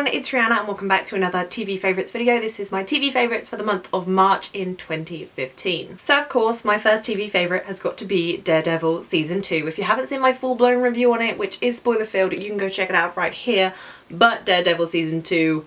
everyone, it's Rihanna and welcome back to another TV favourites video. This is my TV favourites for the month of March in 2015. So of course my first TV favourite has got to be Daredevil season 2. If you haven't seen my full-blown review on it, which is spoiler filled, you can go check it out right here. But Daredevil season 2,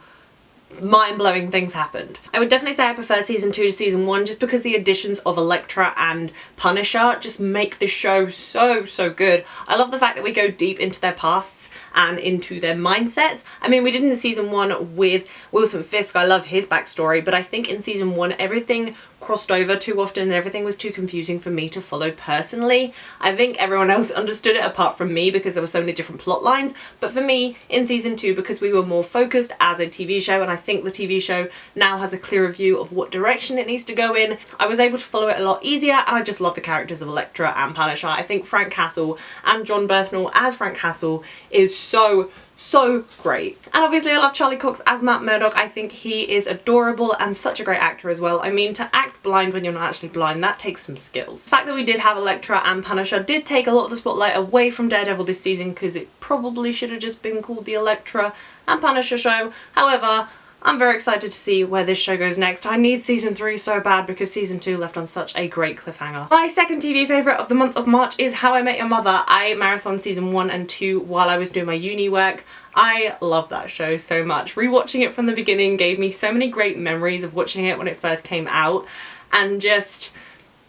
mind-blowing things happened. I would definitely say I prefer season 2 to season 1 just because the additions of Elektra and Punisher just make the show so good. I love the fact that we go deep into their pasts and into their mindsets. I mean, we did in season 1 with Wilson Fisk. I love his backstory, but I think in season 1 everything crossed over too often and everything was too confusing for me to follow personally. I think everyone else understood it apart from me because there were so many different plot lines, but for me in season 2, because we were more focused as a TV show and I think the TV show now has a clearer view of what direction it needs to go in, I was able to follow it a lot easier, and I just love the characters of Elektra and Punisher. I think Frank Castle and John Bernthal as Frank Castle is so great. And obviously I love Charlie Cox as Matt Murdock. I think he is adorable and such a great actor as well. I mean, to act blind when you're not actually blind, that takes some skills. The fact that we did have Elektra and Punisher did take a lot of the spotlight away from Daredevil this season because it probably should have just been called the Elektra and Punisher show. However, I'm very excited to see where this show goes next. I need season 3 so bad because season 2 left on such a great cliffhanger. My second TV favourite of the month of March is How I Met Your Mother. I marathoned season 1 and 2 while I was doing my uni work. I love that show so much. Rewatching it from the beginning gave me so many great memories of watching it when it first came out, and just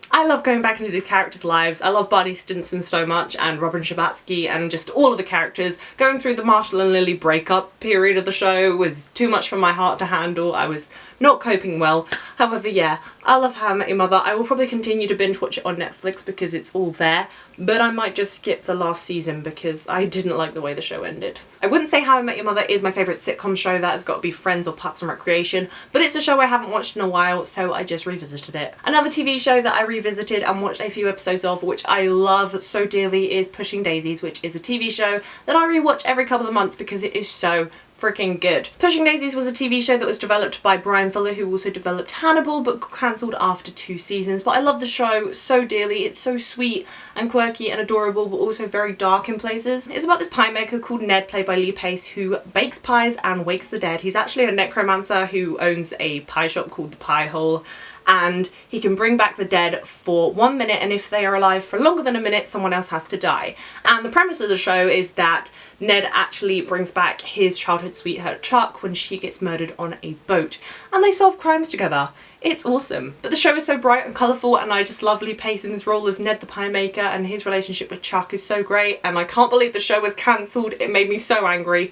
I love going back into the characters' lives. I love Barney Stinson so much and Robin Scherbatsky and just all of the characters. Going through the Marshall and Lily breakup period of the show was too much for my heart to handle. I was not coping well. However, yeah, I love How I Met Your Mother. I will probably continue to binge watch it on Netflix because it's all there, but I might just skip the last season because I didn't like the way the show ended. I wouldn't say How I Met Your Mother is my favourite sitcom show. That has got to be Friends or Parks and Recreation, but it's a show I haven't watched in a while, so I just revisited it. Another TV show that I revisited and watched a few episodes of, which I love so dearly, is Pushing Daisies, which is a TV show that I rewatch every couple of months because it is so freaking good. Pushing Daisies was a TV show that was developed by Brian Fuller, who also developed Hannibal, but got cancelled after 2 seasons. But I love the show so dearly. It's so sweet and quirky and adorable, but also very dark in places. It's about this pie maker called Ned, played by Lee Pace, who bakes pies and wakes the dead. He's actually a necromancer who owns a pie shop called The Pie Hole, and he can bring back the dead for 1 minute, and if they are alive for longer than a minute, someone else has to die. And the premise of the show is that Ned actually brings back his childhood sweetheart Chuck when she gets murdered on a boat, and they solve crimes together. It's awesome. But the show is so bright and colourful, and I just love Lee Pace in his role as Ned the pie maker, and his relationship with Chuck is so great, and I can't believe the show was cancelled. It made me so angry.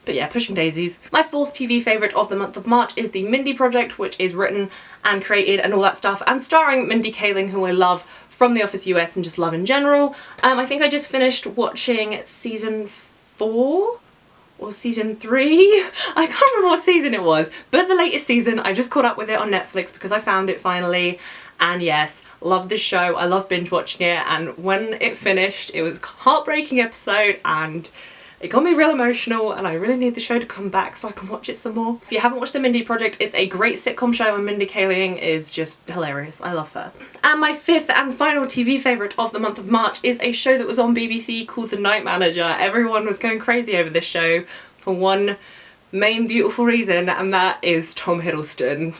But yeah, Pushing Daisies. My fourth TV favourite of the month of March is the Mindy Project, which is written and created and all that stuff, and starring Mindy Kaling, who I love from The Office US and just love in general. I think I just finished watching season 4 or season 3. I can't remember what season it was, but the latest season, I just caught up with it on Netflix because I found it finally. And yes, love this show. I love binge watching it, and when it finished, it was a heartbreaking episode and it got me real emotional, and I really need the show to come back so I can watch it some more. If you haven't watched The Mindy Project, it's a great sitcom show and Mindy Kaling is just hilarious. I love her. And my fifth and final TV favourite of the month of March is a show that was on BBC called The Night Manager. Everyone was going crazy over this show for one main beautiful reason, and that is Tom Hiddleston.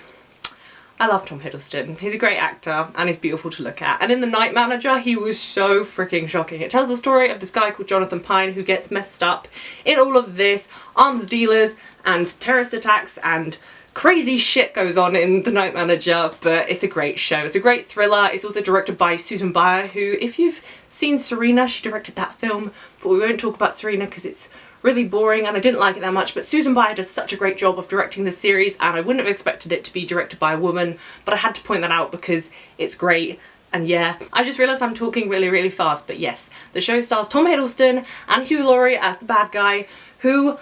I love Tom Hiddleston. He's a great actor and he's beautiful to look at. And in The Night Manager, he was so freaking shocking. It tells the story of this guy called Jonathan Pine who gets messed up in all of this arms dealers and terrorist attacks, and crazy shit goes on in The Night Manager, but it's a great show. It's a great thriller. It's also directed by Susan Bayer, who, if you've seen Serena, she directed that film, but we won't talk about Serena because it's really boring and I didn't like it that much. But Susan Bayer does such a great job of directing this series, and I wouldn't have expected it to be directed by a woman, but I had to point that out because it's great. And yeah, I just realised I'm talking really fast, but yes, the show stars Tom Hiddleston and Hugh Laurie as the bad guy, Hugh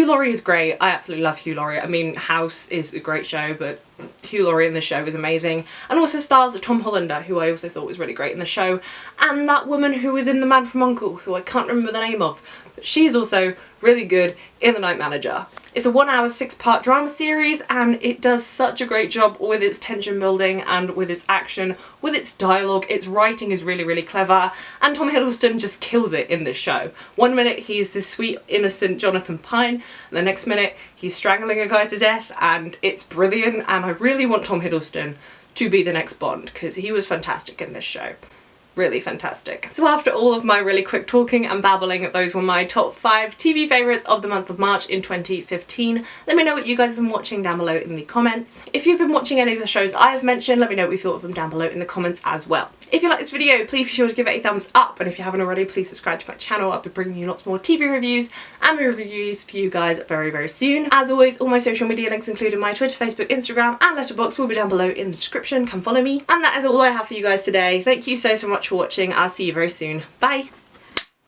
Laurie is great. I absolutely love Hugh Laurie. I mean, House is a great show, but Hugh Laurie in the show is amazing, and also stars Tom Hollander, who I also thought was really great in the show, and that woman who was in The Man from U.N.C.L.E., who I can't remember the name of, but she's also really good in The Night Manager. It's a 1 hour 6-part drama series, and it does such a great job with its tension building and with its action, with its dialogue. Its writing is really, really clever, and Tom Hiddleston just kills it in this show. One minute he's this sweet, innocent Jonathan Pine, and the next minute he's strangling a guy to death, and it's brilliant, and I really want Tom Hiddleston to be the next Bond, because he was fantastic in this show. Really fantastic. So after all of my really quick talking and babbling, those were my top 5 TV favourites of the month of March in 2015. Let me know what you guys have been watching down below in the comments. If you've been watching any of the shows I have mentioned, let me know what you thought of them down below in the comments as well. If you like this video, please be sure to give it a thumbs up, and if you haven't already, please subscribe to my channel. I'll be bringing you lots more TV reviews and movie reviews for you guys very, very soon. As always, all my social media links, including my Twitter, Facebook, Instagram and Letterboxd, will be down below in the description. Come follow me. And that is all I have for you guys today. Thank you so much for watching. I'll see you very soon. Bye!